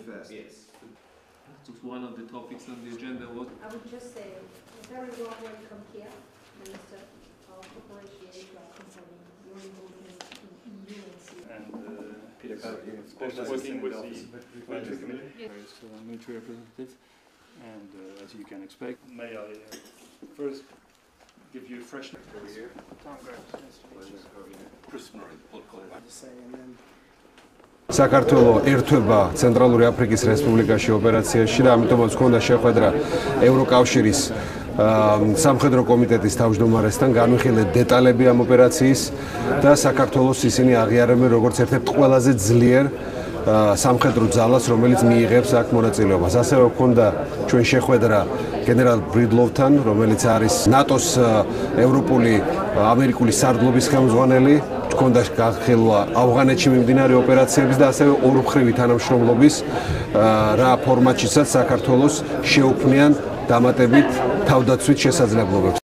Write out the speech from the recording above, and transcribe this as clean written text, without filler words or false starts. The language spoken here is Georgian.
fast. Yes. One of the topics on the agenda was. I would just say, very warm welcome here, Minister of Cooperation concerning your involvement in EU and CE. And Peter Carter, especially working with the military committee, various military representatives. And as you can expect, may I first give you a fresh over here. Tom Graves, Chris Murray, საქართველო ერთვება ცენტრალური აფრიკის რესპუბლიკაში ოპერაციაში და ამიტომაც ჰქონდა შეხვედრა ევროკავშირის სამხედრო კომიტეტის თავმჯდომარესთან განვიხილეთ დეტალები ამ ოპერაციის და საქართველოს ისინი აღიარებენ როგორც ერთ-ერთ ყველაზე ძლიერ სამხედრო ძალას, რომელიც მიიღებს აქ მონაწილეობას. ასევე ჰქონდა ჩვენ შეხვედრა გენერალ ბრიდლოვთან, რომელიც არის ნატოს ევროპული ამერიკული სარდლობის ხელმძღვანელი. ჰქონდა გახილვა ავღანეთში მიმდინარე ოპერაციების და ასევე ორმხრივი თანამშრომლობის რა ფორმატშიცაც საქართველოს შეუქმნიან დამატებით თავდაცვით შესაძლებლობებს.